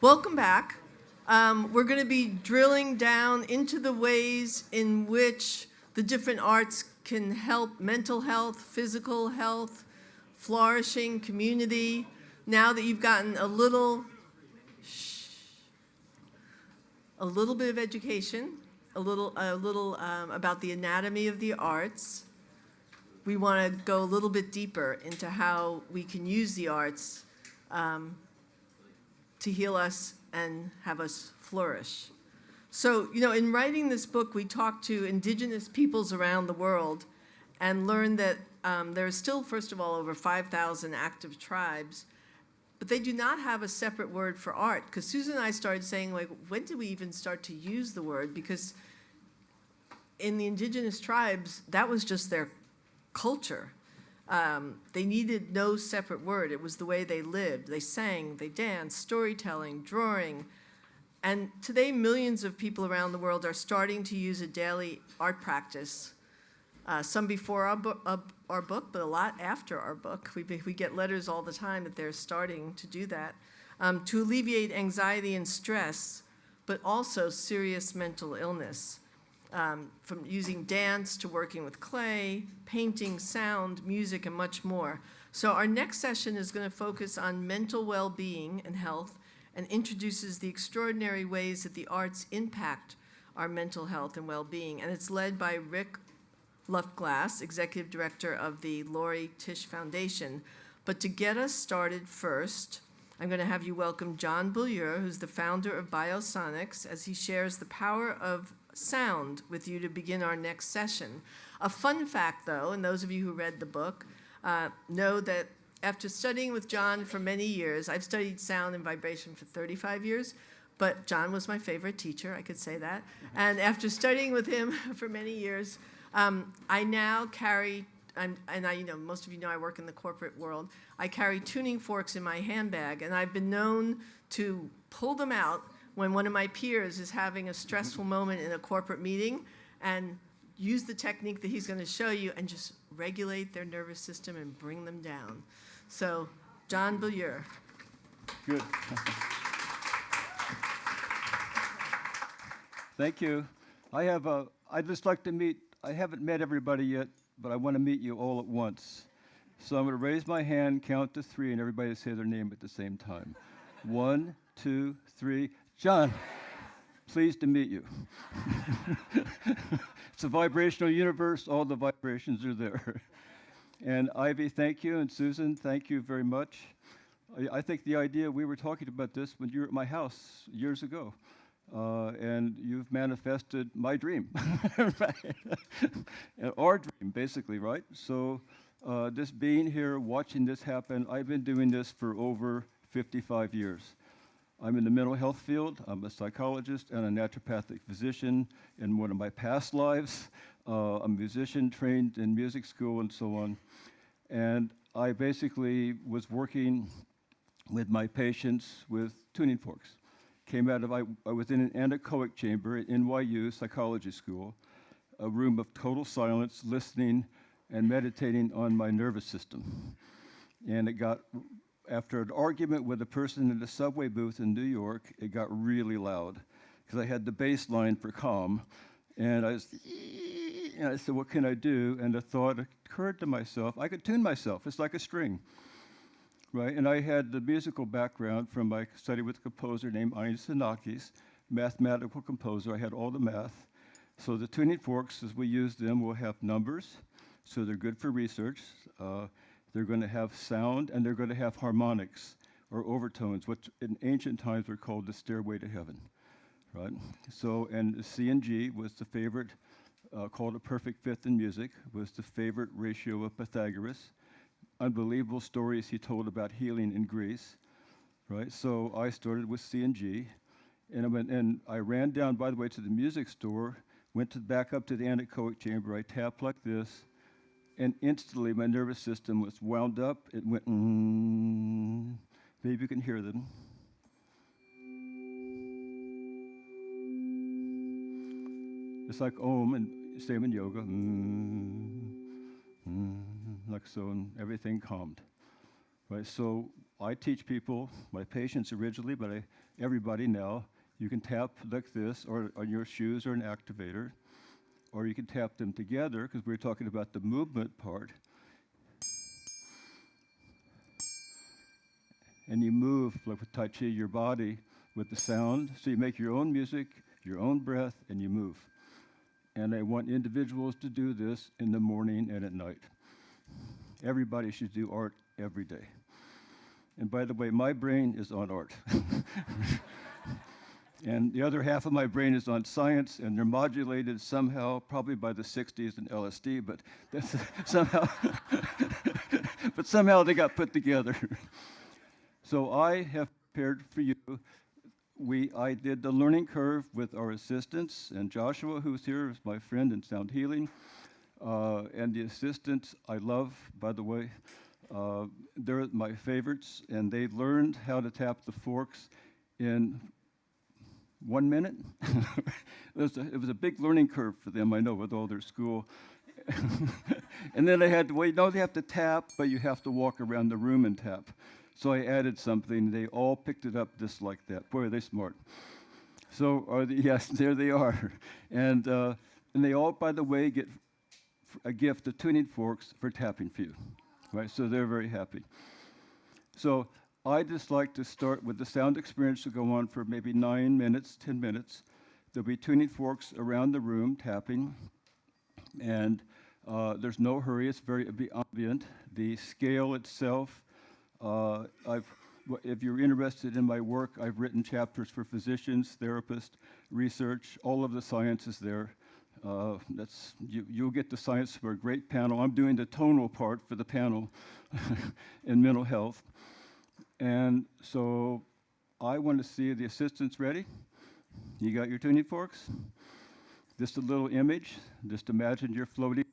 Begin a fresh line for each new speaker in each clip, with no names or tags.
Welcome back. We're going to be drilling down into the ways in which the different arts can help mental health, physical health, flourishing, community. Now that you've gotten a little bit of education, a little about the anatomy of the arts, we want to go a little bit deeper into how we can use the arts to heal us and have us flourish. So, in writing this book, we talked to indigenous peoples around the world and learned that there are still, first of all, over 5,000 active tribes, but they do not have a separate word for art. Because Susan and I started saying, like, when did we even start to use the word? Because in the indigenous tribes, that was just their culture. They needed no separate word. It was the way they lived. They sang, they danced, storytelling, drawing. And today, millions of people around the world are starting to use a daily art practice, some before our book, but a lot after our book. We get letters all the time that they're starting to do that, to alleviate anxiety and stress, but also serious mental illness. From using dance to working with clay, painting, sound, music, and much more. So our next session is going to focus on mental well-being and health and introduces the extraordinary ways that the arts impact our mental health and well-being. And it's led by Rick Luftglass, Executive Director of the Laurie Tisch Foundation. But to get us started first, I'm going to have you welcome John Beaulieu, who's the founder of Biosonics, as he shares the power of sound with you to begin our next session. A fun fact, though, and those of you who read the book know that after studying with John for many years, I've studied sound and vibration for 35 years, but John was my favorite teacher, I could say that. And after studying with him for many years, I now carry, most of you know I work in the corporate world, I carry tuning forks in my handbag, and I've been known to pull them out when one of my peers is having a stressful moment in a corporate meeting and use the technique that he's going to show you and just regulate their nervous system and bring them down. So, John Beaulieu.
Good. Thank you. I'd just like to meet, I haven't met everybody yet, but I want to meet you all at once. So I'm going to raise my hand, count to 3, and everybody say their name at the same time. 1, 2, 3. John, pleased to meet you. It's a vibrational universe. All the vibrations are there. And Ivy, thank you. And Susan, thank you very much. I think the idea, we were talking about this when you were at my house years ago. And you've manifested my dream. Our dream, basically, right? So this being here, watching this happen, I've been doing this for over 55 years. I'm in the mental health field. I'm a psychologist and a naturopathic physician in one of my past lives. I'm a musician trained in music school and so on. And I basically was working with my patients with tuning forks. Came out of, I was in an anechoic chamber at NYU Psychology School, a room of total silence, listening and meditating on my nervous system. And it got, after an argument with a person in the subway booth in New York, it got really loud because I had the bass line for calm. And I said, what can I do? And the thought occurred to myself, I could tune myself. It's like a string, right? And I had the musical background from my study with a composer named Aina Sinakis, mathematical composer. I had all the math. So the tuning forks, as we use them, will have numbers. So they're good for research. They're going to have sound, and they're going to have harmonics, or overtones, which in ancient times were called the stairway to heaven, right? So, and C and G was the favorite, called a perfect fifth in music, was the favorite ratio of Pythagoras. Unbelievable stories he told about healing in Greece, right? So I started with C and G, and I ran down, by the way, to the music store, went back up to the anechoic chamber. I tapped like this, and instantly my nervous system was wound up. It went, maybe you can hear them. It's like Om, and same in yoga. Like so, and everything calmed. Right? So I teach people, my patients originally, but everybody now, you can tap like this, or on your shoes or an activator, or you can tap them together, because we're talking about the movement part. And you move, like with Tai Chi, your body with the sound. So you make your own music, your own breath, and you move. And I want individuals to do this in the morning and at night. Everybody should do art every day. And by the way, my brain is on art. And the other half of my brain is on science, and they're modulated somehow, probably by the 60s and LSD, but that's somehow, but somehow they got put together. So I have prepared for you. I did the learning curve with our assistants, and Joshua, who's here, is my friend in sound healing. And the assistants I love, by the way. They're my favorites, and they learned how to tap the forks in 1 minute. It was a big learning curve for them, I know, with all their school. And then they had to, well, you don't have to tap, but you have to walk around the room and tap. So I added something. They all picked it up just like that. Boy, are they smart. So, yes, there they are. And they all, by the way, get a gift of tuning forks for tapping for you. Right? So they're very happy. So I just like to start with the sound experience to go on for maybe 9 minutes, 10 minutes. There'll be tuning forks around the room, tapping. And there's no hurry. It'll be ambient. The scale itself, if you're interested in my work, I've written chapters for physicians, therapists, research. All of the science is there. You'll get the science for a great panel. I'm doing the tonal part for the panel in mental health. And so I want to see the assistants ready. You got your tuning forks? Just a little image. Just imagine you're floating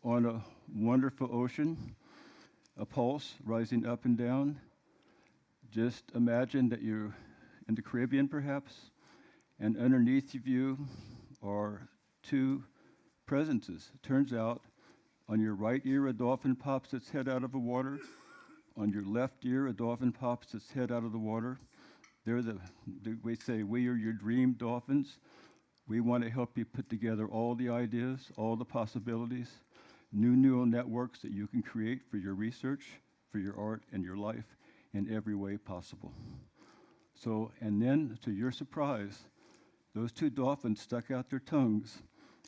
on a wonderful ocean, a pulse rising up and down. Just imagine that you're in the Caribbean, perhaps, and underneath of you are two presences. It turns out on your right ear, a dolphin pops its head out of the water. On your left ear, a dolphin pops its head out of the water. We say, we are your dream dolphins. We want to help you put together all the ideas, all the possibilities, new neural networks that you can create for your research, for your art, and your life in every way possible. So, and then, to your surprise, those two dolphins stuck out their tongues,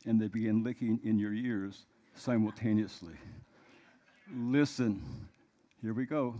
and they began licking in your ears simultaneously. Listen. Here we go.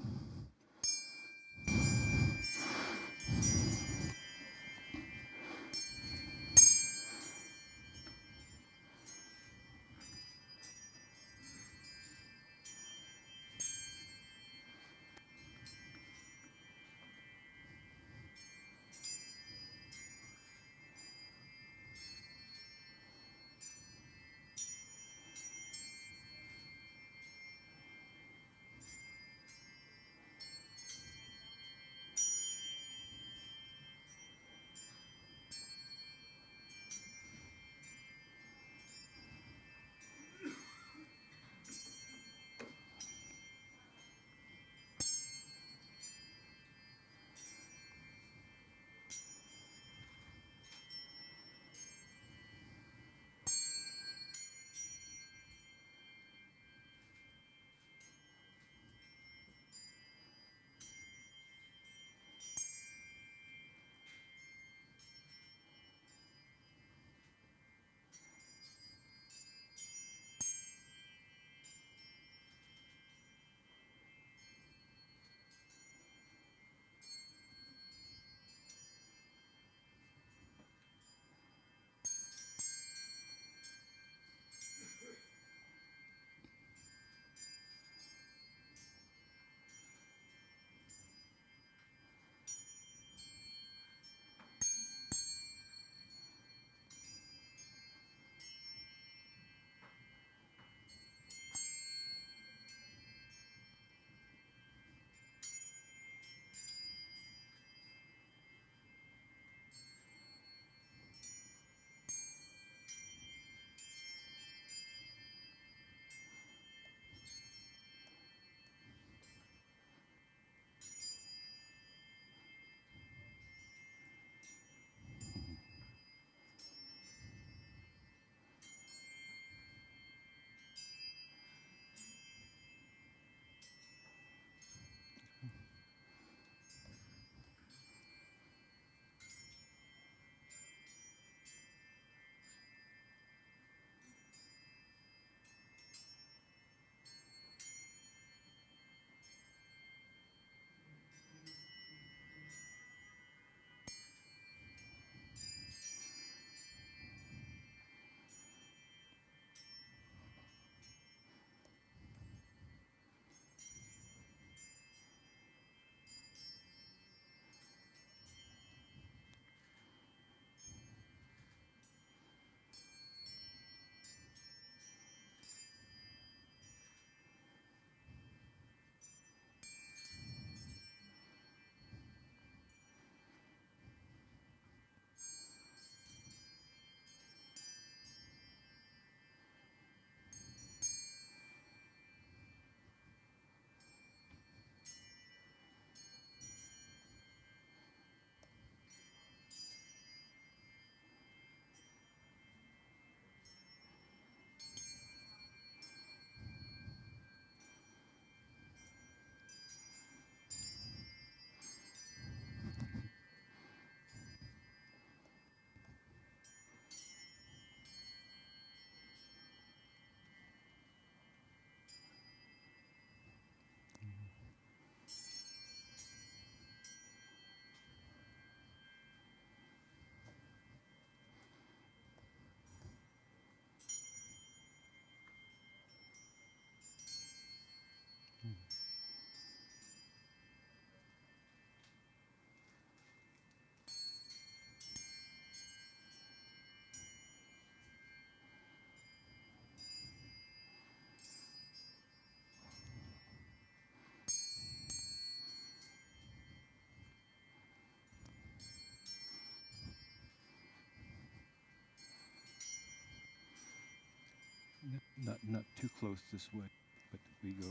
not too close this way, but we go.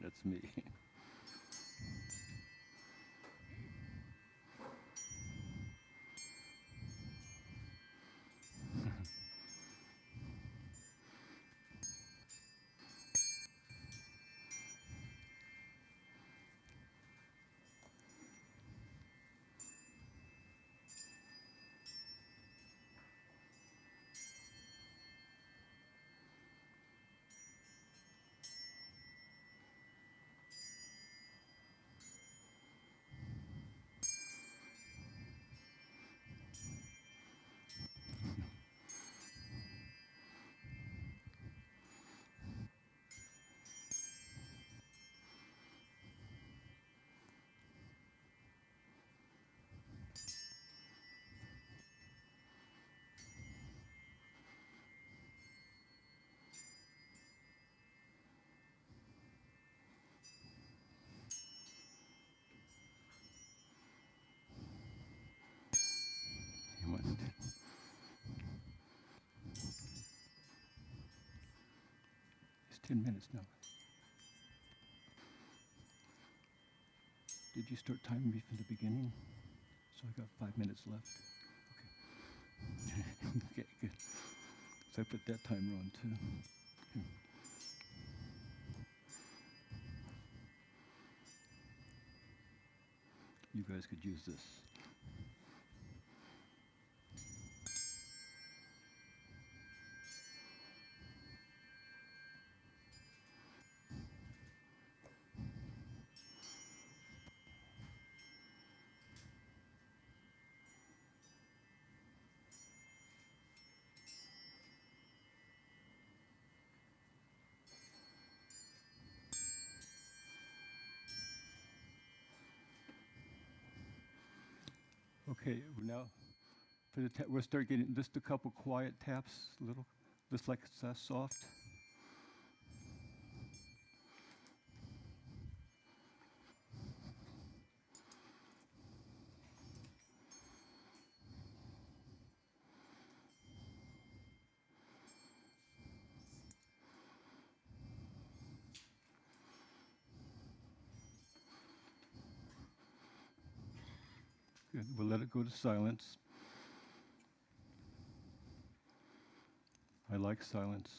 That's me. It's 10 minutes now. Did you start timing me from the beginning? So I got 5 minutes left. Okay. Okay, good. So I put that timer on too. You guys could use this. Okay, now for the we'll start getting just a couple quiet taps, little, just like it's soft. Good. We'll let it go to silence. I like silence.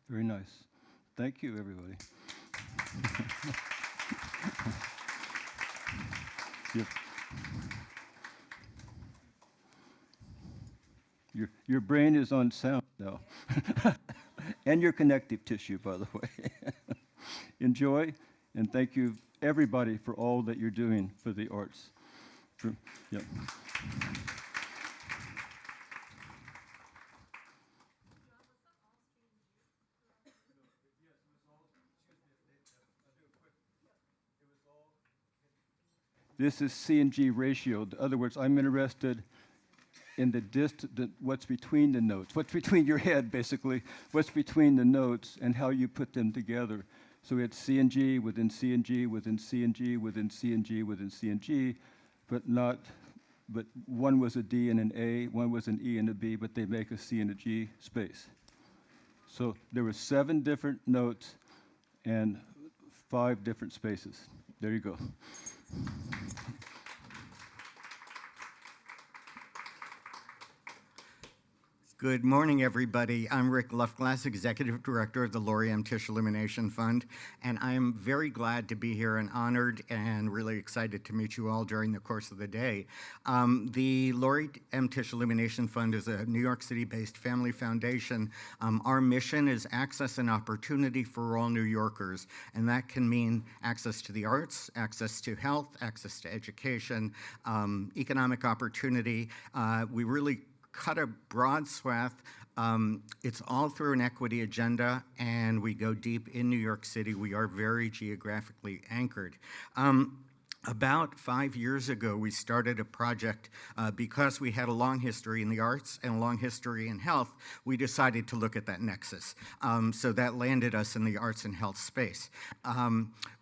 Very nice. Thank you, everybody. Yep. Your brain is on sound now. And your connective tissue, by the way. Enjoy, and thank you, everybody, for all that you're doing for the arts. Yep. This is C and G ratio. In other words, I'm interested in what's between the notes, what's between your head, basically, what's between the notes and how you put them together. So we had C and G within C and G within C and G within C and G within C and G, but one was a D and an A, one was an E and a B, but they make a C and a G space. So there were 7 different notes and 5 different spaces. There you go.
Good morning, everybody. I'm Rick Luftglass, Executive Director of the Laurie Tisch Illumination Fund, and I am very glad to be here and honored and really excited to meet you all during the course of the day. The Laurie Tisch Illumination Fund is a New York City-based family foundation. Our mission is access and opportunity for all New Yorkers, and that can mean access to the arts, access to health, access to education, economic opportunity. We really cut a broad swath. It's all through an equity agenda, and we go deep in New York City. We are very geographically anchored. About 5 years ago, we started a project because we had a long history in the arts and a long history in health. We decided to look at that nexus. So that landed us in the arts and health space.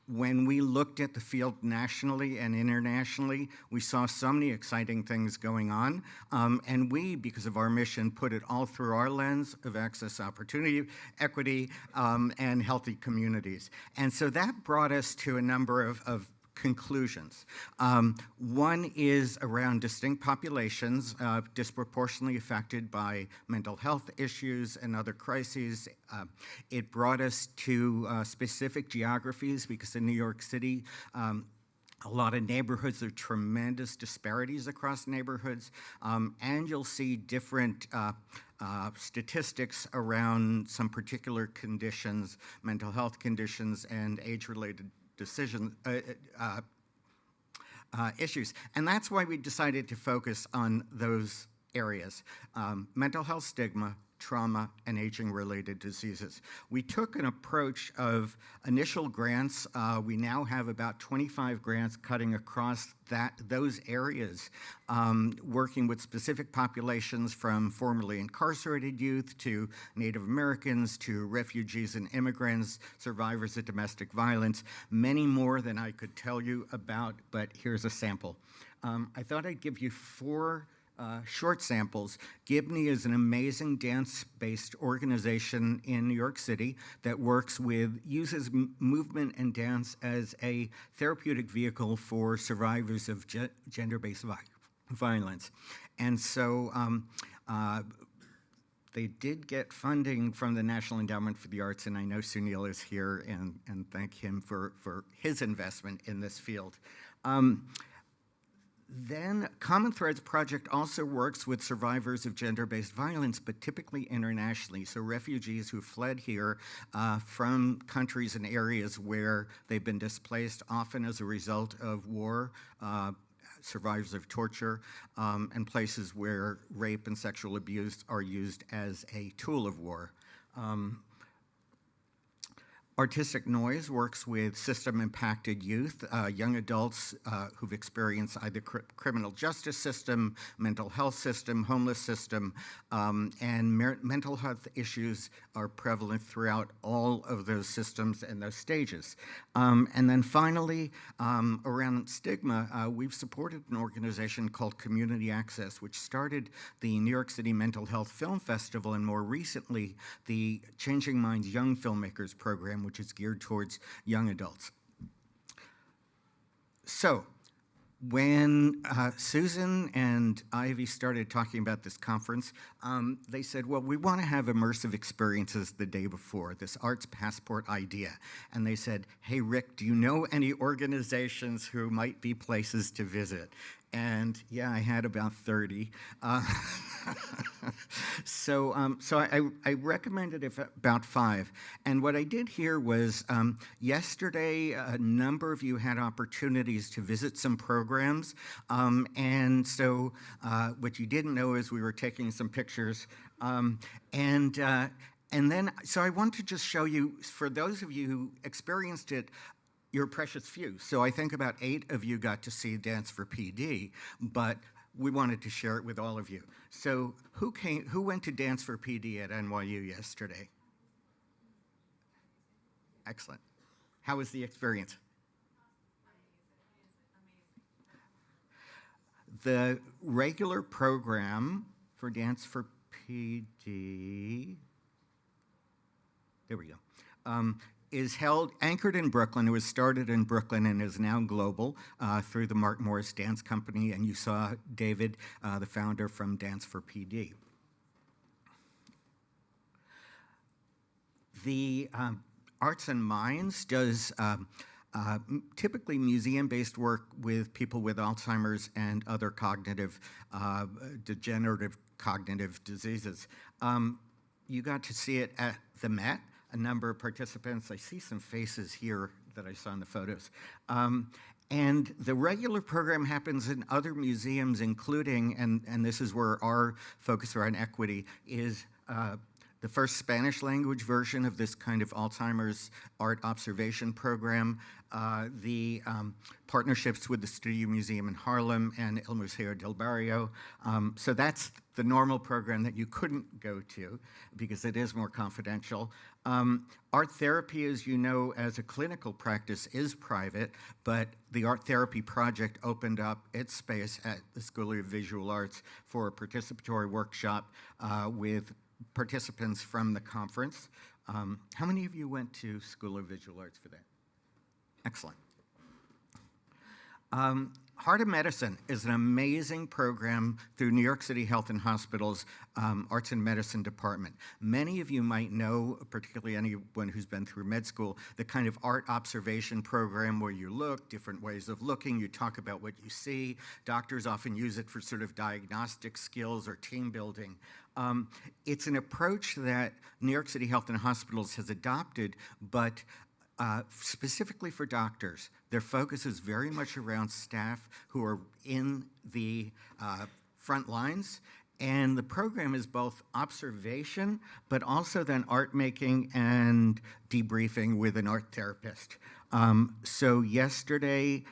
When we looked at the field nationally and internationally, we saw so many exciting things going on. And we, because of our mission, put it all through our lens of access, opportunity, equity, and healthy communities. And so that brought us to a number of conclusions. One is around distinct populations disproportionately affected by mental health issues and other crises. It brought us to specific geographies because in New York City, a lot of neighborhoods, there are tremendous disparities across neighborhoods, and you'll see different statistics around some particular conditions, mental health conditions, and age-related issues. And that's why we decided to focus on those areas: mental health stigma, trauma, and aging-related diseases. We took an approach of initial grants. We now have about 25 grants cutting across those areas, working with specific populations from formerly incarcerated youth to Native Americans to refugees and immigrants, survivors of domestic violence, many more than I could tell you about, but here's a sample. I thought I'd give you 4 short samples. Gibney is an amazing dance-based organization in New York City that uses movement and dance as a therapeutic vehicle for survivors of gender-based violence. And so they did get funding from the National Endowment for the Arts, and I know Sunil is here, and thank him for his investment in this field. Then Common Threads Project also works with survivors of gender-based violence, but typically internationally. So refugees who fled here from countries and areas where they've been displaced, often as a result of war, survivors of torture, and places where rape and sexual abuse are used as a tool of war. Artistic Noise works with system-impacted youth, young adults who've experienced either criminal justice system, mental health system, homeless system, and mental health issues are prevalent throughout all of those systems and those stages. And then finally, around stigma, we've supported an organization called Community Access, which started the New York City Mental Health Film Festival, and more recently, the Changing Minds Young Filmmakers program, which is geared towards young adults. So, when Susan and Ivy started talking about this conference, they said, well, we want to have immersive experiences the day before, this arts passport idea. And they said, hey, Rick, do you know any organizations who might be places to visit? And yeah, I had about 30. So I recommended about 5. And what I did here was yesterday, a number of you had opportunities to visit some programs. And so what you didn't know is we were taking some pictures. And then, so I want to just show you, for those of you who experienced it, your precious few. So I think about 8 of you got to see Dance for PD, but we wanted to share it with all of you. So who went to Dance for PD at NYU yesterday? Excellent. How was the experience? The regular program for Dance for PD, there we go, is anchored in Brooklyn. It was started in Brooklyn and is now global through the Mark Morris Dance Company, and you saw David, the founder, from Dance for PD. The Arts and Minds does typically museum-based work with people with Alzheimer's and other degenerative cognitive diseases. You got to see it at the Met. A number of participants. I see some faces here that I saw in the photos. And the regular program happens in other museums, including, and this is where our focus around equity is, the the first Spanish language version of this kind of Alzheimer's art observation program, the partnerships with the Studio Museum in Harlem and El Museo del Barrio. So that's the normal program that you couldn't go to because it is more confidential. Art therapy, as you know, as a clinical practice is private, but the Art Therapy Project opened up its space at the School of Visual Arts for a participatory workshop with participants from the conference. How many of you went to School of Visual Arts for that? Excellent. Heart of Medicine is an amazing program through New York City Health and Hospitals Arts and Medicine Department. Many of you might know, particularly anyone who's been through med school, the kind of art observation program where you look, different ways of looking, you talk about what you see. Doctors often use it for sort of diagnostic skills or team building. It's an approach that New York City Health and Hospitals has adopted, but specifically for doctors. Their focus is very much around staff who are in the front lines, and the program is both observation, but also then art making and debriefing with an art therapist. So yesterday,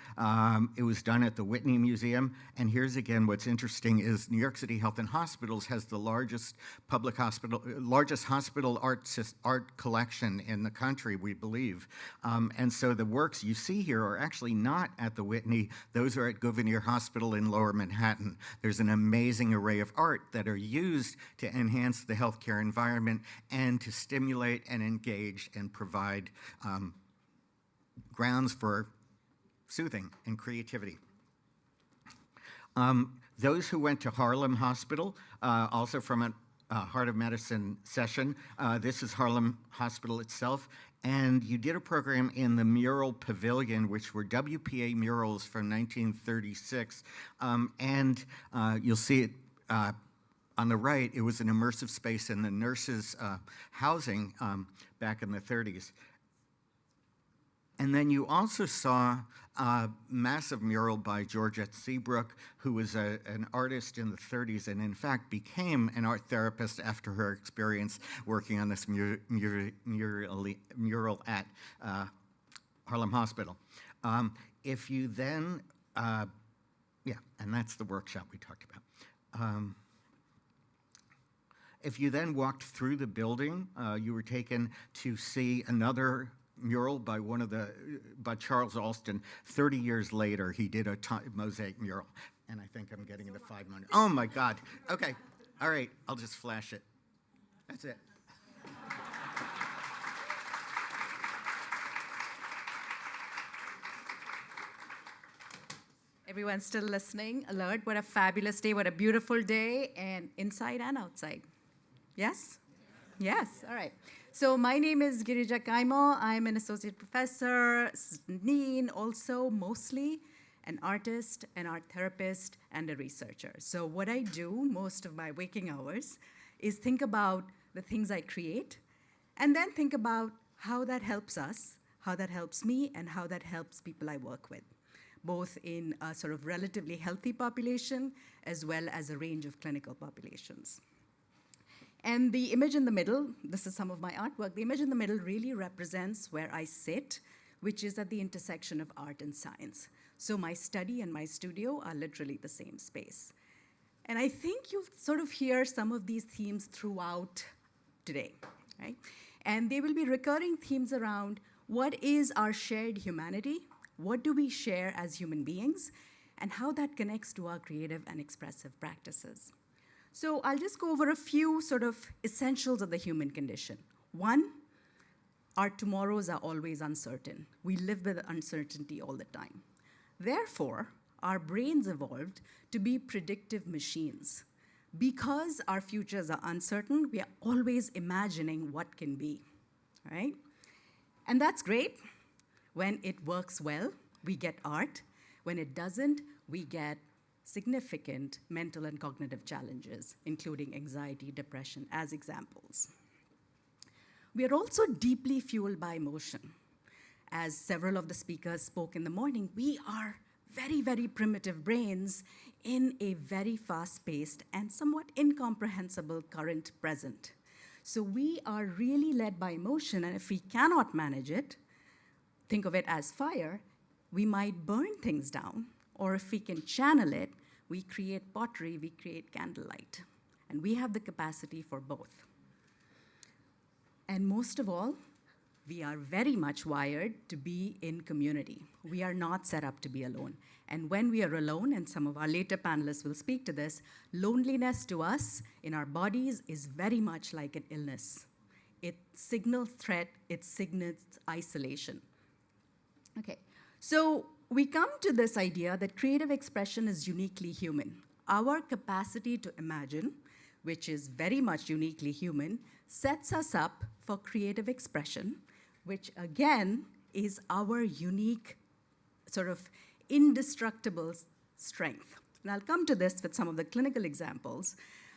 it was done at the Whitney Museum, and here's again what's interesting is New York City Health and Hospitals has the largest hospital art collection in the country, we believe. And so the works you see here are actually not at the Whitney, those are at Gouverneur Hospital in Lower Manhattan. There's an amazing array of art that are used to enhance the healthcare environment and to stimulate and engage and provide grounds for soothing and creativity. Those who went to Harlem Hospital, also from a Heart of Medicine session, this is Harlem Hospital itself, and you did a program in the mural pavilion, which were WPA murals from 1936, and you'll see it on the right. It was an immersive space in the nurses' housing back in the 30s. And then you also saw a massive mural by Georgette Seabrook, who was an artist in the 30s and in fact became an art therapist after her experience working on this mural at Harlem Hospital. If you then, yeah, and that's the workshop we talked about. If you then walked through the building, you were taken to see another mural by by Charles Alston. 30 years later, he did a mosaic mural. And I think I'm getting the 5 minutes. Oh my God. Okay. All right. I'll just flash it. That's it.
Everyone's still listening, alert. What a fabulous day. What a beautiful day, and inside and outside. Yes? Yes. All right. So my name is Girija Kaimal. I'm an associate professor, dean, also mostly an artist, an art therapist, and a researcher. So what I do most of my waking hours is think about the things I create, and then think about how that helps us, how that helps me, and how that helps people I work with, both in a sort of relatively healthy population as well as a range of clinical populations. And the image in the middle, this is some of my artwork, the image in the middle really represents where I sit, which is at the intersection of art and science. So my study and my studio are literally the same space. And I think you'll sort of hear some of these themes throughout today, right? And they will be recurring themes around what is our shared humanity, what do we share as human beings, and how that connects to our creative and expressive practices. So I'll just go over a few sort of essentials of the human condition. One, our tomorrows are always uncertain. We live with uncertainty all the time. Therefore, our brains evolved to be predictive machines. Because our futures are uncertain, we are always imagining what can be, right? And that's great. When it works well, we get art. When it doesn't, we get significant mental and cognitive challenges, including anxiety, depression, as examples. We are also deeply fueled by emotion. As several of the speakers spoke in the morning, we are very, very primitive brains in a very fast-paced and somewhat incomprehensible current present. So we are really led by emotion, and if we cannot manage it, think of it as fire, we might burn things down, or if we can channel it, we create pottery, we create candlelight. And we have the capacity for both. And most of all, we are very much wired to be in community. We are not set up to be alone. And when we are alone, and some of our later panelists will speak to this, loneliness to us in our bodies is very much like an illness. It signals threat, it signals isolation. Okay, so we come to this idea that creative expression is uniquely human. Our capacity to imagine, which is very much uniquely human, sets us up for creative expression, which again is our unique sort of indestructible strength. And I'll come to this with some of the clinical examples,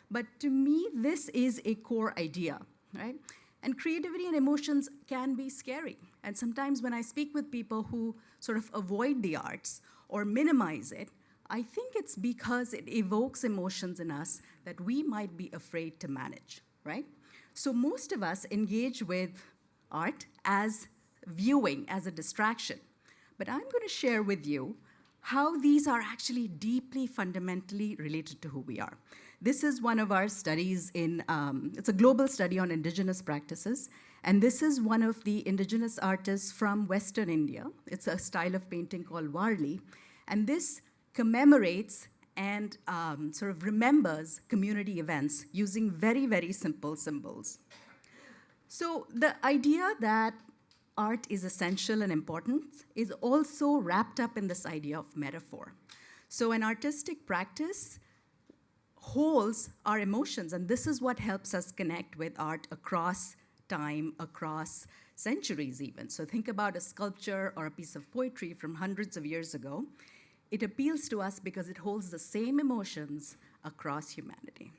but to me, this is a core idea, right? And creativity and emotions can be scary. And sometimes when I speak with people who sort of avoid the arts or minimize it, I think it's because it evokes emotions in us that we might be afraid to manage, right? So most of us engage with art as viewing, as a distraction. But I'm going to share with you how these are actually deeply, fundamentally related to who we are. This is one of our studies it's a global study on indigenous practices. And this is one of the indigenous artists from Western India. It's a style of painting called Varli. And this commemorates and sort of remembers community events using very, very simple symbols. So the idea that art is essential and important is also wrapped up in this idea of metaphor. So an artistic practice holds our emotions, and this is what helps us connect with art across time, across centuries even. So think about a sculpture or a piece of poetry from hundreds of years ago. It appeals to us because it holds the same emotions across humanity.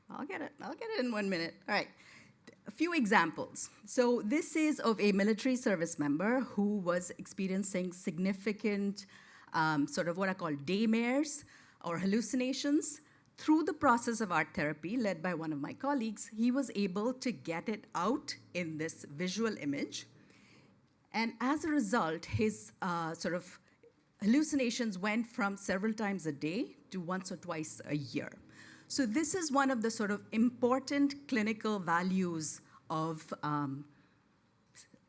I'll get it in 1 minute. All right. A few examples. So this is of a military service member who was experiencing significant sort of what I call daymares or hallucinations. Through the process of art therapy led by one of my colleagues, he was able to get it out in this visual image. And as a result, his sort of hallucinations went from several times a day to once or twice a year. So this is one of the sort of important clinical values of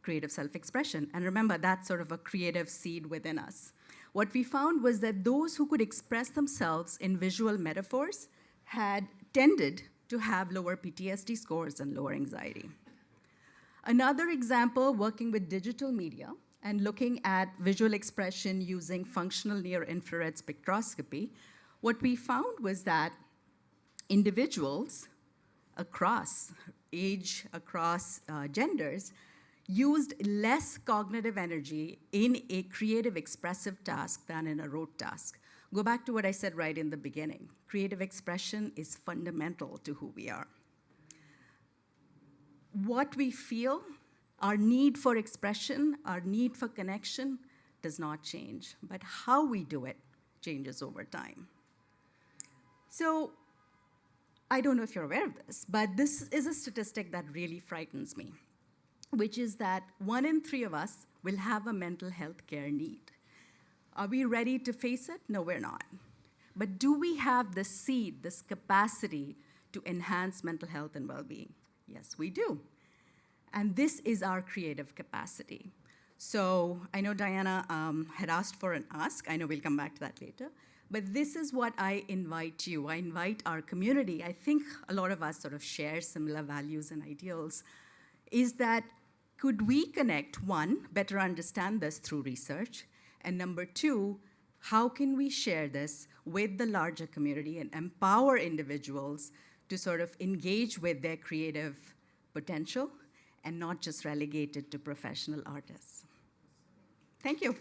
creative self-expression. And remember, that's sort of a creative seed within us. What we found was that those who could express themselves in visual metaphors had tended to have lower PTSD scores and lower anxiety. Another example, working with digital media and looking at visual expression using functional near-infrared spectroscopy, what we found was that individuals across age, across genders, used less cognitive energy in a creative expressive task than in a rote task. Go back to what I said right in the beginning. Creative expression is fundamental to who we are. What we feel, our need for expression, our need for connection does not change, but how we do it changes over time. So I don't know if you're aware of this, but this is a statistic that really frightens me, which is that 1 in 3 of us will have a mental health care need. Are we ready to face it? No, we're not. But do we have the seed, this capacity to enhance mental health and well-being? Yes, we do. And this is our creative capacity. So I know Diana had asked for an ask. I know we'll come back to that later. But this is what I invite you. I invite our community. I think a lot of us sort of share similar values and ideals, is that could we connect, 1, better understand this through research, and number 2, how can we share this with the larger community and empower individuals to sort of engage with their creative potential and not just relegate it to professional artists? Thank you.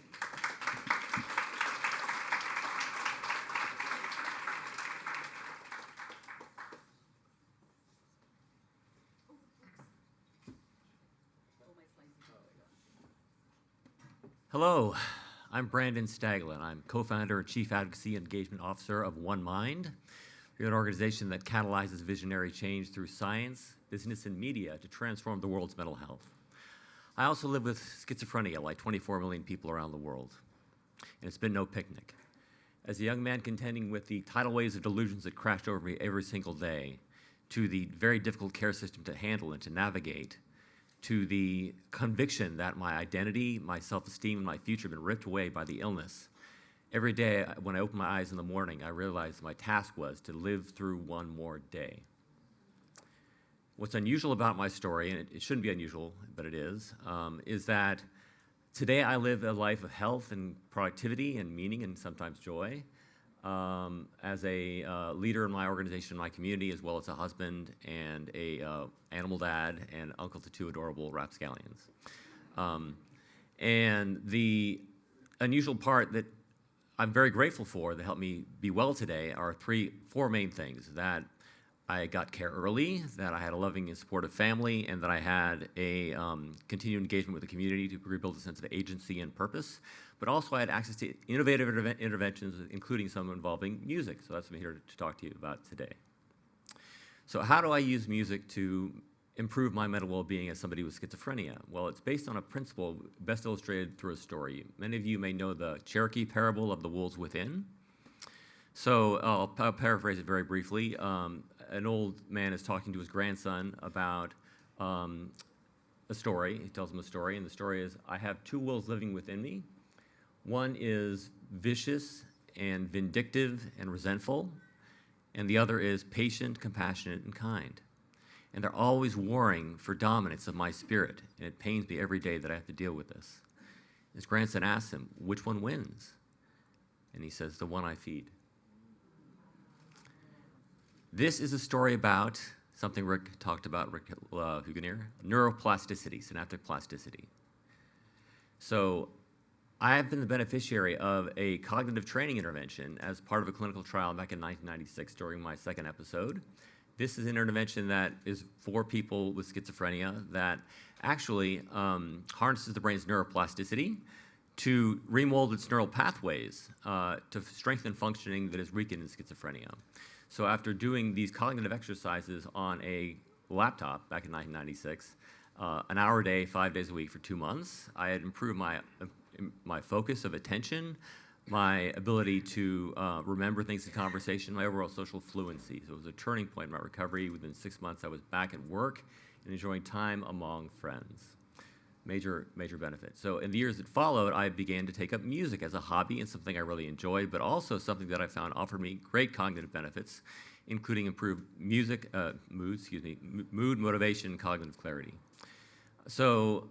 Hello, I'm Brandon Staglin. I'm co-founder and chief advocacy engagement officer of One Mind. We're an organization that catalyzes visionary change through science, business, and media to transform the world's mental health. I also live with schizophrenia, like 24 million people around the world, and it's been no picnic. As a young man contending with the tidal waves of delusions that crashed over me every single day, to the very difficult care system to handle and to navigate, to the conviction that my identity, my self-esteem, and my future have been ripped away by the illness, every day when I open my eyes in the morning, I realized my task was to live through one more day. What's unusual about my story, and it shouldn't be unusual, but it is that today I live a life of health and productivity and meaning and sometimes joy as a leader in my organization, my community, as well as a husband and a animal dad and uncle to 2 adorable rapscallions. And the unusual part that I'm very grateful for that helped me be well today are 4 main things: that I got care early, that I had a loving and supportive family, and that I had a continued engagement with the community to rebuild a sense of agency and purpose. But also I had access to innovative interventions, including some involving music. So that's what I'm here to talk to you about today. So how do I use music to improve my mental well-being as somebody with schizophrenia? Well, it's based on a principle best illustrated through a story. Many of you may know the Cherokee parable of the wolves within. So I'll paraphrase it very briefly. An old man is talking to his grandson about a story. He tells him a story, and the story is, I have 2 wolves living within me. One is vicious and vindictive and resentful, and the other is patient, compassionate, and kind. And they're always warring for dominance of my spirit, and it pains me every day that I have to deal with this. His grandson asks him, which one wins? And he says, the one I feed. This is a story about something Rick talked about, Rick Huganier, neuroplasticity, synaptic plasticity. So I have been the beneficiary of a cognitive training intervention as part of a clinical trial back in 1996 during my 2nd episode. This is an intervention that is for people with schizophrenia that actually harnesses the brain's neuroplasticity to remold its neural pathways to strengthen functioning that is weakened in schizophrenia. So after doing these cognitive exercises on a laptop back in 1996, an hour a day, 5 days a week for 2 months, I had improved my focus of attention, my ability to remember things in conversation, my overall social fluency. So it was a turning point in my recovery. Within 6 months, I was back at work and enjoying time among friends. Major benefit. So in the years that followed, I began to take up music as a hobby and something I really enjoyed, but also something that I found offered me great cognitive benefits, including improved mood, motivation, and cognitive clarity. So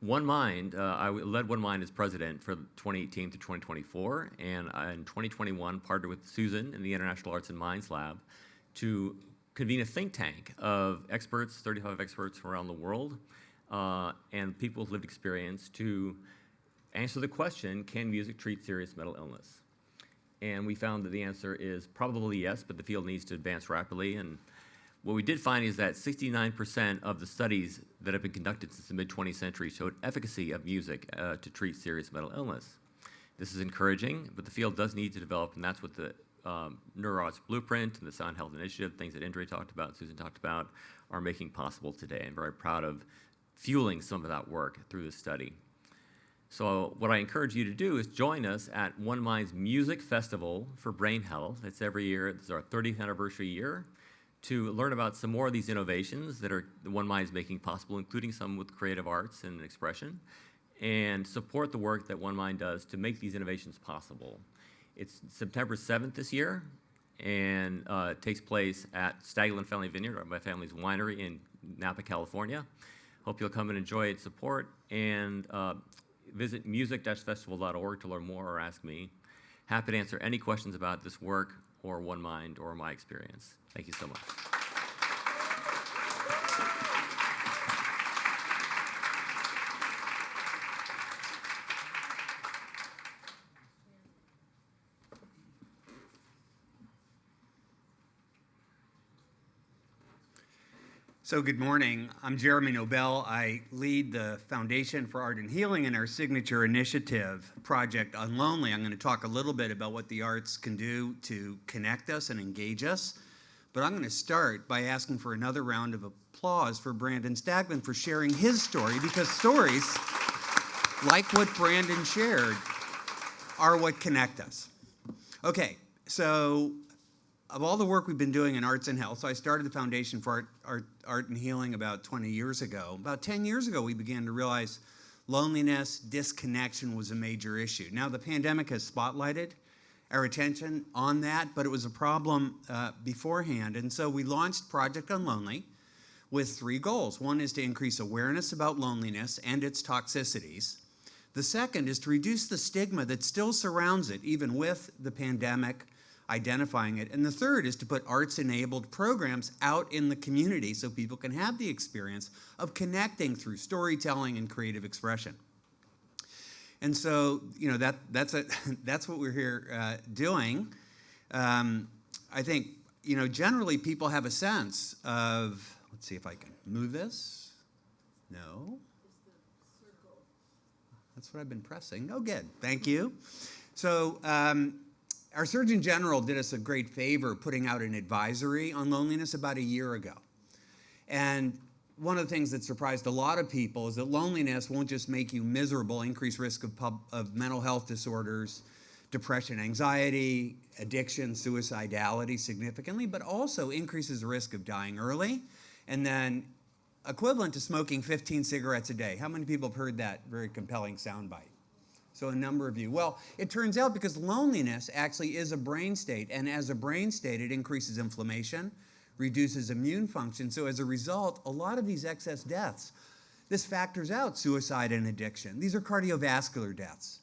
OneMind, I led OneMind as president for 2018 to 2024, and in 2021 partnered with Susan in the International Arts and Minds Lab to convene a think tank of experts, 35 experts from around the world, and people with lived experience to answer the question, can music treat serious mental illness? And we found that the answer is probably yes, but the field needs to advance rapidly. And what we did find is that 69% of the studies that have been conducted since the mid-20th century showed efficacy of music to treat serious mental illness. This is encouraging, but the field does need to develop, and that's what the NeuroArts Blueprint and the Sound Health Initiative, things that Indra talked about, Susan talked about, are making possible today. I'm very proud of fueling some of that work through this study. So what I encourage you to do is join us at OneMind's Music Festival for Brain Health. It's every year. This is our 30th anniversary year, to learn about some more of these innovations that are OneMind is making possible, including some with creative arts and expression, and support the work that OneMind does to make these innovations possible. It's September 7th this year, and it takes place at Staglin Family Vineyard, my family's winery in Napa, California. Hope you'll come and enjoy it, support, and visit music-festival.org to learn more or ask me. Happy to answer any questions about this work or OneMind or my experience. Thank you so much.
So good morning. I'm Jeremy Nobel. I lead the Foundation for Art and Healing in our signature initiative, Project Unlonely. I'm going to talk a little bit about what the arts can do to connect us and engage us, But I'm going to start by asking for another round of applause for Brandon Staglin for sharing his story, because stories like what Brandon shared are what connect us. Okay, so of all the work we've been doing in arts and health, so I started the Foundation for Art and Healing about 20 years ago. About 10 years ago, we began to realize loneliness, disconnection was a major issue. Now, the pandemic has spotlighted our attention on that, but it was a problem beforehand. And so we launched Project Unlonely with 3 goals. One is to increase awareness about loneliness and its toxicities. The second is to reduce the stigma that still surrounds it, even with the pandemic, identifying it. And the third is to put arts-enabled programs out in the community so people can have the experience of connecting through storytelling and creative expression. And so, that's what we're here doing. I think, generally people have a sense of, let's see if I can move this. No. That's what I've been pressing. Oh, good. Thank you. So our Surgeon General did us a great favor putting out an advisory on loneliness about a year ago. And one of the things that surprised a lot of people is that loneliness won't just make you miserable, increase risk of mental health disorders, depression, anxiety, addiction, suicidality significantly, but also increases the risk of dying early, and then equivalent to smoking 15 cigarettes a day. How many people have heard that very compelling soundbite? So a number of you. Well, it turns out because loneliness actually is a brain state, and as a brain state, it increases inflammation, reduces immune function. So as a result, a lot of these excess deaths, this factors out suicide and addiction. These are cardiovascular deaths.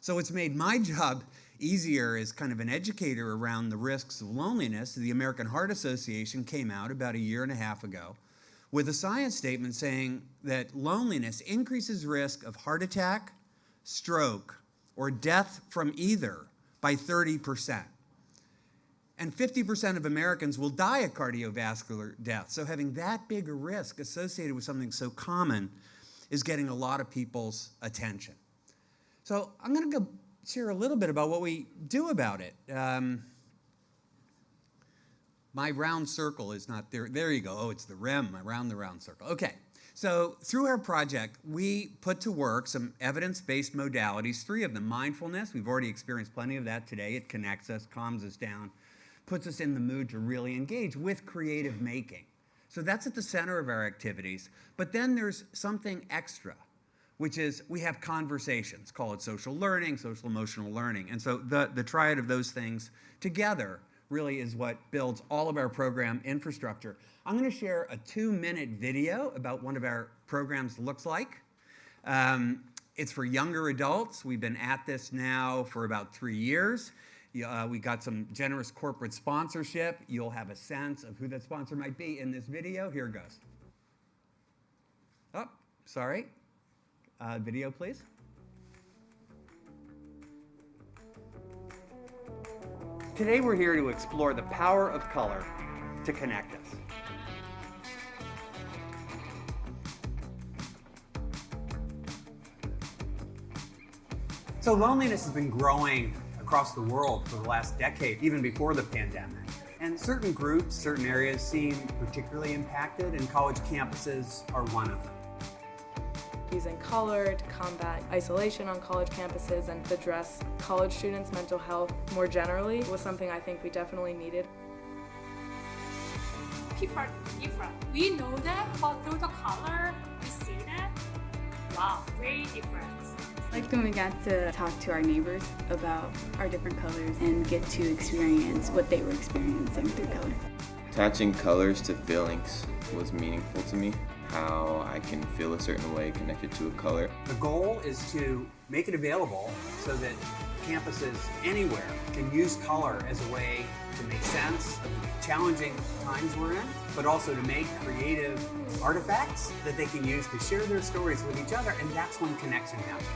So it's made my job easier as kind of an educator around the risks of loneliness. The American Heart Association came out about 1.5 years ago with a science statement saying that loneliness increases risk of heart attack, stroke, or death from either by 30%. And 50% of Americans will die a cardiovascular death. So having that big a risk associated with something so common is getting a lot of people's attention. So I'm going to go share a little bit about what we do about it. My round circle is not there. There you go. Oh, it's the rim around the round circle. Okay. So through our project, we put to work some evidence-based modalities, 3 of them. Mindfulness, we've already experienced plenty of that today. It connects us, calms us down, puts us in the mood to really engage with creative making. So that's at the center of our activities. But then there's something extra, which is we have conversations, call it social learning, social emotional learning. And so the triad of those things together really is what builds all of our program infrastructure. I'm going to share a 2-minute video about one of our programs looks like. It's for younger adults. We've been at this now for about 3 years. We got some generous corporate sponsorship. You'll have a sense of who that sponsor might be in this video. Here it goes. Oh, sorry. Video, please. Today we're here to explore the power of color to connect us. So loneliness has been growing across the world for the last decade, even before the pandemic. And certain groups, certain areas seem particularly impacted, and college campuses are one of them.
Using color to combat isolation on college campuses and address college students' mental health more generally was something I think we definitely needed.
People are different. We know that, but through the color, we see that. Wow, very different.
I liked when we got to talk to our neighbors about our different colors and get to experience what they were experiencing through color.
Attaching colors to feelings was meaningful to me. How I can feel a certain way connected to a color.
The goal is to make it available so that campuses anywhere can use color as a way to make sense of the challenging times we're in, but also to make creative artifacts that they can use to share their stories with each other, and that's when connection happens.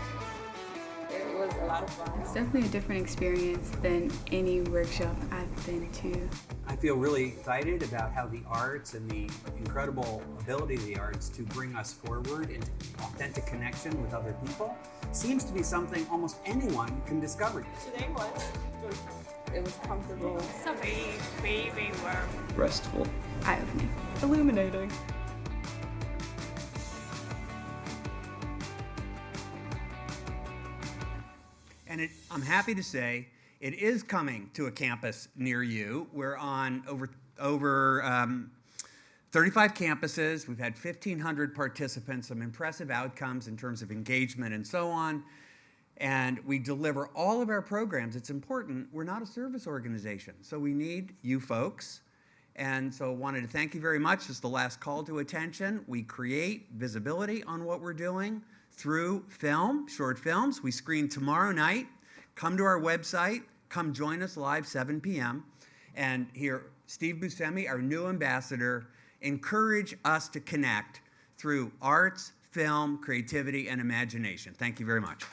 It was a lot of fun. It's definitely a different experience than any workshop I've been to.
I feel really excited about how the arts and the incredible ability of the arts to bring us forward into authentic connection with other people seems to be something almost anyone can discover.
Today was joyful.
It was comfortable.
It's a very, very, very warm
restful.
Eye-opening.
Illuminating.
And I'm happy to say it is coming to a campus near you. We're on over 35 campuses. We've had 1,500 participants, some impressive outcomes in terms of engagement and so on. And we deliver all of our programs. It's important. We're not a service organization, so we need you folks. And so I wanted to thank you very much. It's the last call to attention. We create visibility on what we're doing through film, short films. We screen tomorrow night. Come to our website. Come join us live, 7 p.m. And hear Steve Buscemi, our new ambassador, encourage us to connect through arts, film, creativity, and imagination. Thank you very much.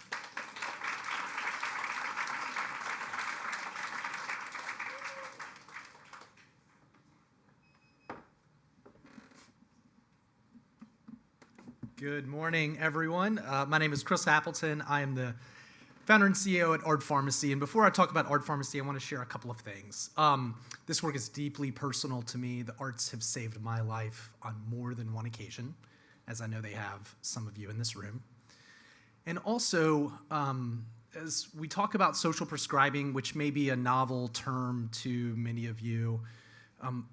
Good morning, everyone. My name is Chris Appleton. I am the founder and CEO at Art Pharmacy. And before I talk about Art Pharmacy, I want to share a couple of things. This work is deeply personal to me. The arts have saved my life on more than one occasion, as I know they have some of you in this room. And also, as we talk about social prescribing, which may be a novel term to many of you,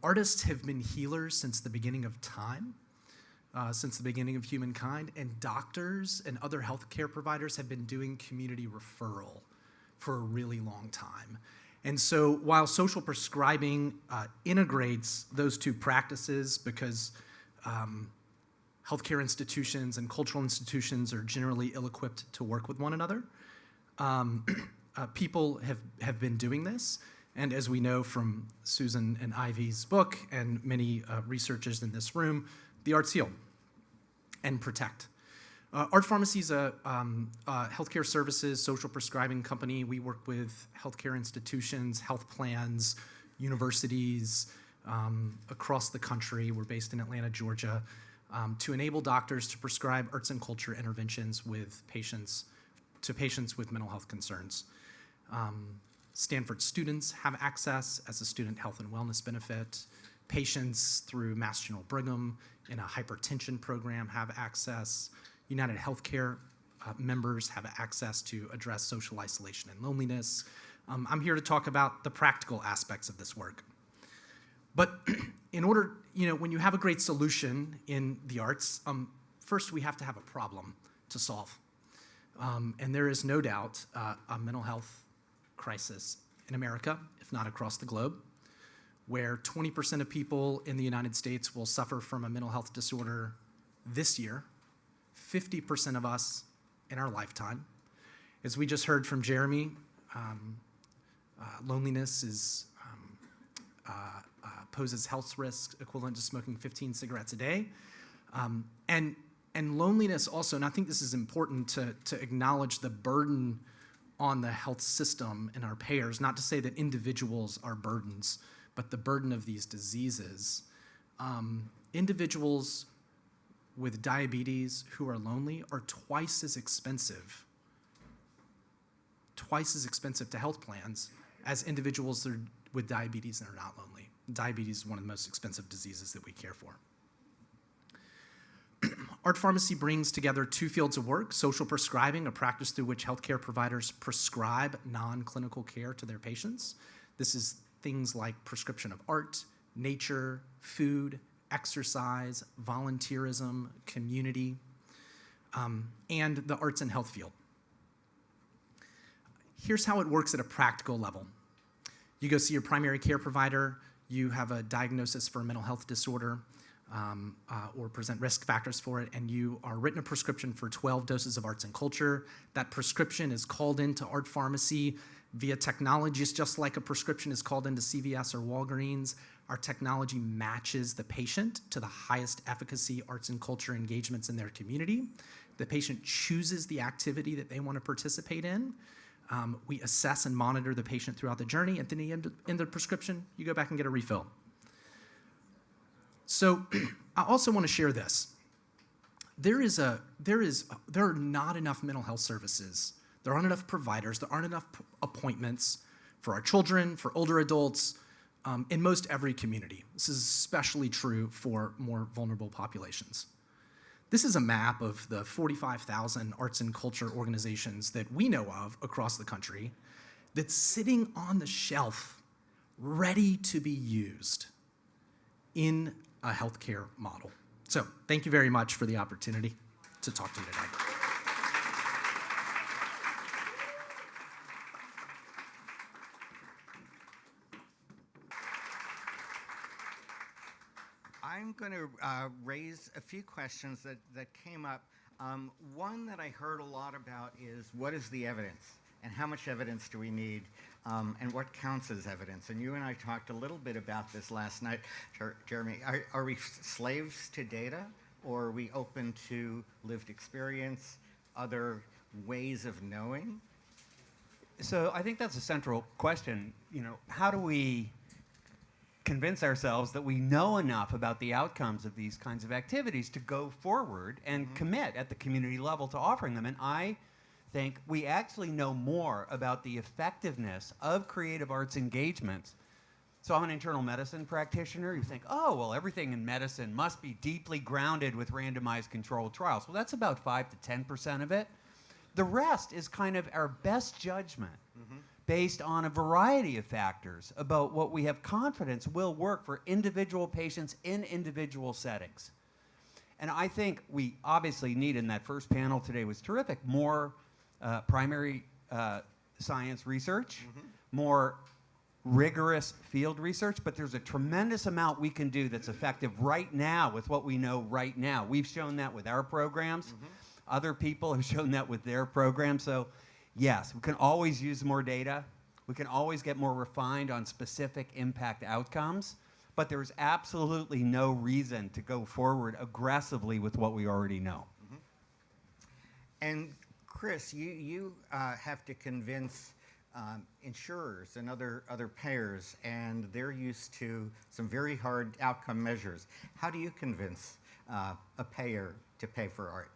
artists have been healers since the beginning of time. Since the beginning of humankind, and doctors and other healthcare providers have been doing community referral for a really long time. And so while social prescribing integrates those two practices because healthcare institutions and cultural institutions are generally ill-equipped to work with one another, people have been doing this. And as we know from Susan and Ivy's book and many researchers in this room, the arts heal and protect. Art Pharmacy is a healthcare services, social prescribing company. We work with healthcare institutions, health plans, universities across the country. We're based in Atlanta, Georgia, to enable doctors to prescribe arts and culture interventions with patients with mental health concerns. Stanford students have access as a student health and wellness benefit. Patients through Mass General Brigham in a hypertension program have access. United Healthcare members have access to address social isolation and loneliness. I'm here to talk about the practical aspects of this work. But in order, when you have a great solution in the arts, first we have to have a problem to solve. And there is no doubt a mental health crisis in America, if not across the globe, where 20% of people in the United States will suffer from a mental health disorder this year, 50% of us in our lifetime. As we just heard from Jeremy, loneliness poses health risks equivalent to smoking 15 cigarettes a day. And loneliness also, and I think this is important to acknowledge the burden on the health system and our payers, not to say that individuals are burdens, but the burden of these diseases. Individuals with diabetes who are lonely are twice as expensive to health plans as individuals that are with diabetes and are not lonely. Diabetes is one of the most expensive diseases that we care for. Art Pharmacy brings together two fields of work: social prescribing, a practice through which healthcare providers prescribe non-clinical care to their patients. This is things like prescription of art, nature, food, exercise, volunteerism, community, and the arts and health field. Here's how it works at a practical level. You go see your primary care provider, you have a diagnosis for a mental health disorder, or present risk factors for it, and you are written a prescription for 12 doses of arts and culture. That prescription is called into Art Pharmacy via technology. It's just like a prescription is called into CVS or Walgreens. Our technology matches the patient to the highest efficacy arts and culture engagements in their community. The patient chooses the activity that they want to participate in. We assess and monitor the patient throughout the journey. At the end of the prescription, you go back and get a refill. So I also want to share this. There are not enough mental health services. There aren't enough providers. There aren't enough appointments for our children, for older adults, in most every community. This is especially true for more vulnerable populations. This is a map of the 45,000 arts and culture organizations that we know of across the country that's sitting on the shelf, ready to be used in a healthcare model. So thank you very much for the opportunity to talk to you today.
I'm going to raise a few questions that came up. One that I heard a lot about is, what is the evidence? And how much evidence do we need? And what counts as evidence? And you and I talked a little bit about this last night. Jeremy, are we slaves to data? Or are we open to lived experience, other ways of knowing?
So I think that's a central question. You know, how do we convince ourselves that we know enough about the outcomes of these kinds of activities to go forward and commit at the community level to offering them? And I think we actually know more about the effectiveness of creative arts engagements. So I'm an internal medicine practitioner. You think, oh, well, everything in medicine must be deeply grounded with randomized controlled trials. Well, that's about 5 to 10% of it. The rest is kind of our best judgment based on a variety of factors about what we have confidence will work for individual patients in individual settings. And I think we obviously need, in that first panel today was terrific, more primary science research, more rigorous field research, but there's a tremendous amount we can do that's effective right now with what we know right now. We've shown that with our programs. Other people have shown that with their programs. So yes, we can always use more data. We can always get more refined on specific impact outcomes, but there's absolutely no reason to go forward aggressively with what we already know.
And Chris, you have to convince insurers and other payers, and they're used to some very hard outcome measures. How do you convince a payer to pay for art?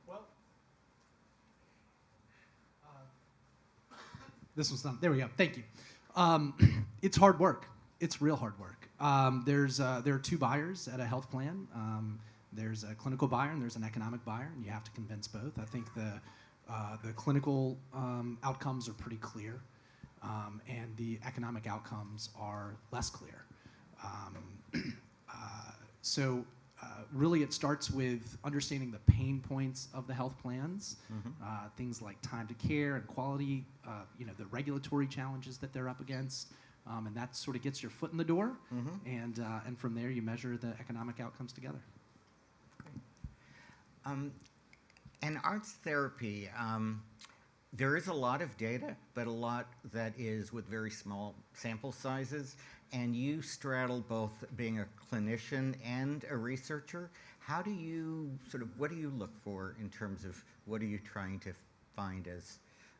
Well, this one's done. There we go. Thank you. It's hard work. It's real hard work. There are two buyers at a health plan. There's a clinical buyer and there's an economic buyer, and you have to convince both. I think the clinical outcomes are pretty clear, and the economic outcomes are less clear. So really it starts with understanding the pain points of the health plans, things like time to care and quality, the regulatory challenges that they're up against, and that sort of gets your foot in the door, and from there you measure the economic outcomes together.
And arts therapy, there is a lot of data, but a lot that is with very small sample sizes. And you straddle both being a clinician and a researcher. How do you what do you look for in terms of what are you trying to find as,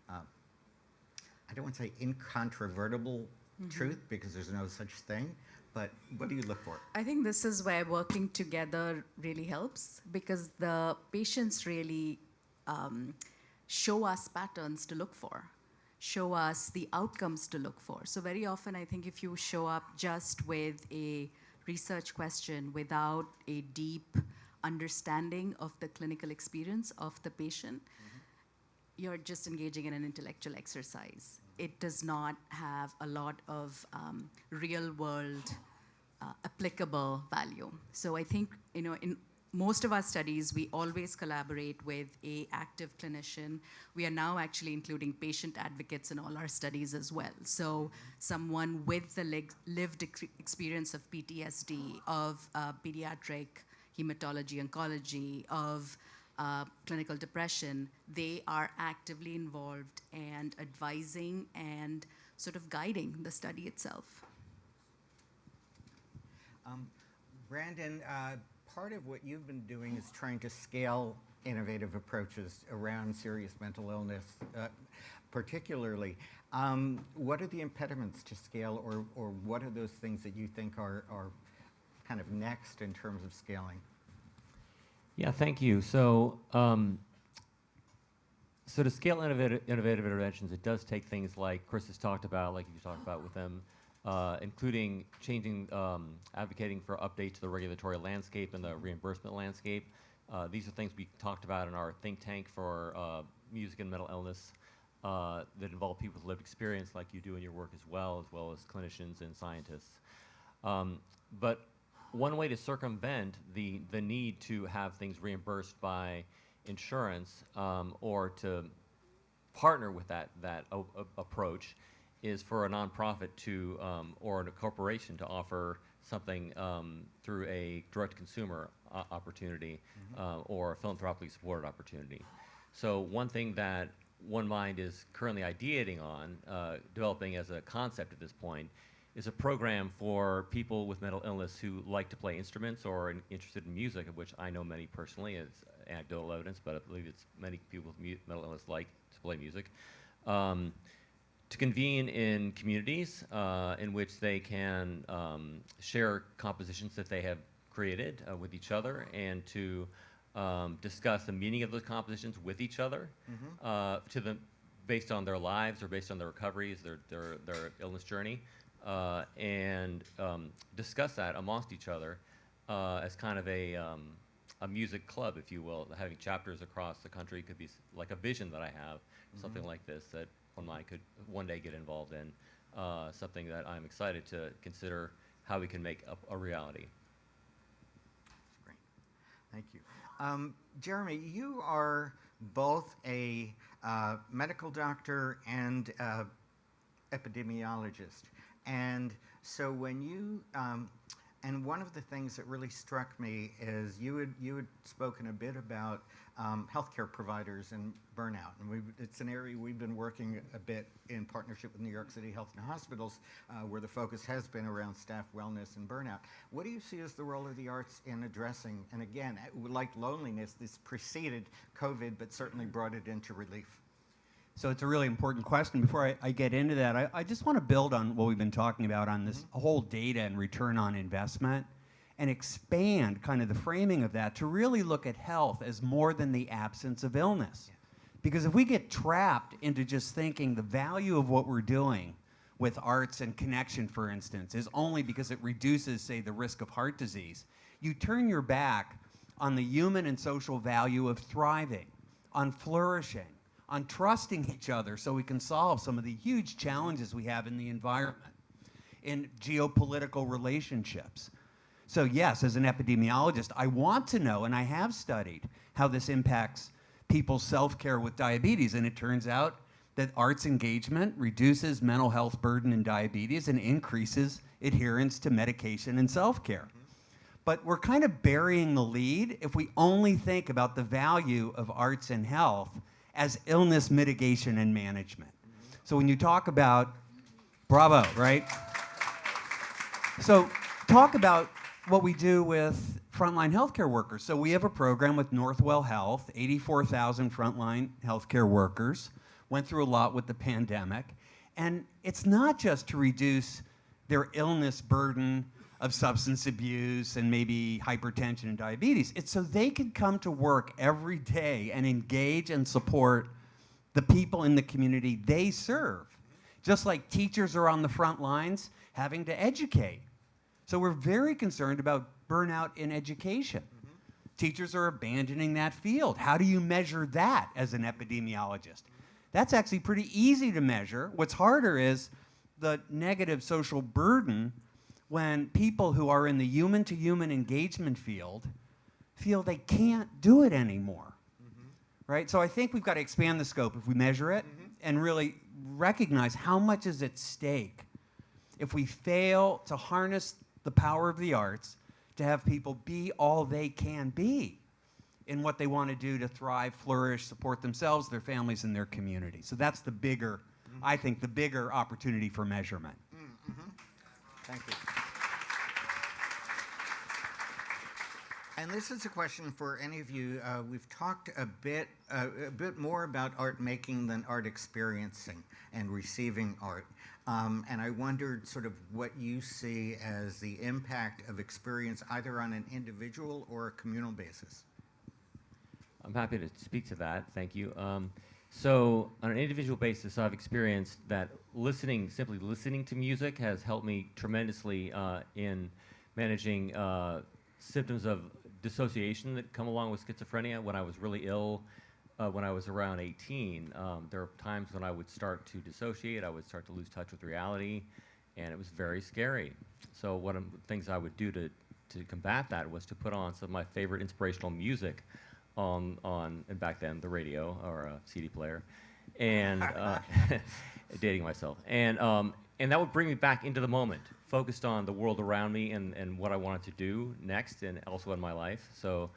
I don't want to say incontrovertible truth, because there's no such thing, but what do you look for?
I think this is where working together really helps, because the patients really show us patterns to look for, show us the outcomes to look for. So very often I think if you show up just with a research question without a deep understanding of the clinical experience of the patient, you're just engaging in an intellectual exercise. It does not have a lot of real world applicable value. So I think, in most of our studies, we always collaborate with an active clinician. We are now actually including patient advocates in all our studies as well. So someone with the lived experience of PTSD, of pediatric hematology, oncology, of clinical depression, they are actively involved and advising and sort of guiding the study itself.
Brandon, part of what you've been doing is trying to scale innovative approaches around serious mental illness, particularly. What are the impediments to scale, or what are those things that you think are kind of next in terms of scaling?
Yeah, thank you. So, so to scale innovative interventions, it does take things like Chris has talked about, like you talked about with them, including advocating for updates to the regulatory landscape and the reimbursement landscape. These are things we talked about in our think tank for music and mental illness that involve people with lived experience like you do in your work as well as clinicians and scientists. But one way to circumvent the need to have things reimbursed by insurance or to partner with that approach is for a nonprofit to or a corporation to offer something through a direct-to-consumer opportunity or a philanthropically supported opportunity. So one thing that OneMind is currently ideating on, developing as a concept at this point, is a program for people with mental illness who like to play instruments or are interested in music, of which I know many personally. It's anecdotal evidence, but I believe it's many people with mental illness like to play music. To convene in communities in which they can share compositions that they have created with each other, and to discuss the meaning of those compositions with each other, based on their lives or based on their recoveries, their illness journey, and discuss that amongst each other as kind of a music club, if you will. Having chapters across the country could be like a vision that I have, something like this that OneMind could one day get involved in, something that I'm excited to consider how we can make a reality.
Great. Thank you. Jeremy, you are both a medical doctor and epidemiologist. And so when you, and one of the things that really struck me is you had spoken a bit about healthcare providers and burnout. And it's an area we've been working a bit in partnership with New York City Health and Hospitals, where the focus has been around staff wellness and burnout. What do you see as the role of the arts in addressing, and again, like loneliness, this preceded COVID, but certainly brought it into relief?
So it's a really important question. Before I get into that, I just want to build on what we've been talking about on this whole data and return on investment, and expand kind of the framing of that to really look at health as more than the absence of illness. Because if we get trapped into just thinking the value of what we're doing with arts and connection, for instance, is only because it reduces, say, the risk of heart disease, you turn your back on the human and social value of thriving, on flourishing, on trusting each other so we can solve some of the huge challenges we have in the environment, in geopolitical relationships. So yes, as an epidemiologist, I want to know, and I have studied, how this impacts people's self-care with diabetes. And it turns out that arts engagement reduces mental health burden in diabetes and increases adherence to medication and self-care. But we're kind of burying the lead if we only think about the value of arts and health as illness mitigation and management. So when you talk about, bravo, right? So talk about what we do with frontline healthcare workers. So we have a program with Northwell Health, 84,000 frontline healthcare workers, went through a lot with the pandemic. And it's not just to reduce their illness burden of substance abuse and maybe hypertension and diabetes. It's so they can come to work every day and engage and support the people in the community they serve. Just like teachers are on the front lines having to educate. So we're very concerned about burnout in education. Teachers are abandoning that field. How do you measure that as an epidemiologist? That's actually pretty easy to measure. What's harder is the negative social burden when people who are in the human-to-human engagement field feel they can't do it anymore, right? So I think we've got to expand the scope if we measure it and really recognize how much is at stake if we fail to harness the power of the arts to have people be all they can be in what they want to do to thrive, flourish, support themselves, their families, and their community. So that's the bigger, I think, the bigger opportunity for measurement.
Thank you. And this is a question for any of you. We've talked a bit more about art making than art experiencing and receiving art. And I wondered sort of what you see as the impact of experience either on an individual or a communal basis.
I'm happy to speak to that. Thank you. So on an individual basis, I've experienced that simply listening to music has helped me tremendously in managing symptoms of dissociation that come along with schizophrenia. When I was really ill, when I was around 18, there were times when I would start to dissociate, I would start to lose touch with reality, and it was very scary. So one of the things I would do to combat that was to put on some of my favorite inspirational music on and back then, the radio or a CD player, and dating myself. And that would bring me back into the moment, focused on the world around me and what I wanted to do next and also in my life. So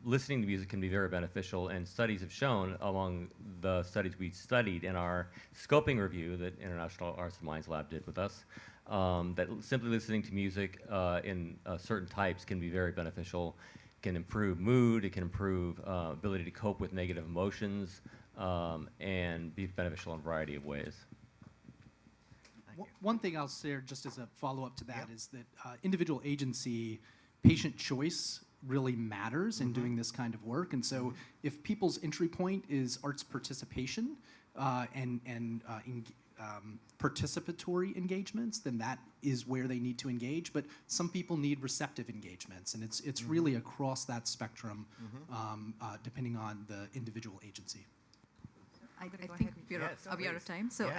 listening to music can be very beneficial, and studies have shown, among the studies we studied in our scoping review that International Arts and Minds Lab did with us, that simply listening to music in certain types can be very beneficial. It can improve mood, it can improve ability to cope with negative emotions, and be beneficial in a variety of ways.
One thing I'll share just as a follow-up to that is that individual agency, patient choice really matters in doing this kind of work. And so if people's entry point is arts participation and participatory engagements, then that is where they need to engage. But some people need receptive engagements, and it's really across that spectrum, depending on the individual agency.
I think are we out of time? So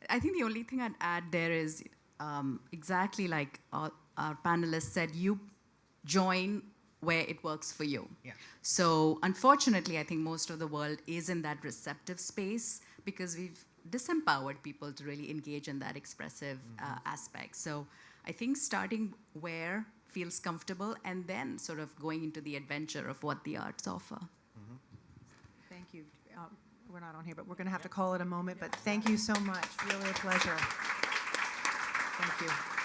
I think the only thing I'd add there is exactly like our panelists said, you join where it works for you.
Yeah.
So unfortunately, I think most of the world is in that receptive space because we've disempowered people to really engage in that expressive aspect. So I think starting where feels comfortable and then sort of going into the adventure of what the arts offer.
Thank you. We're not on here, but we're going to have to call it a moment. But thank you so much. Really a pleasure. Thank you.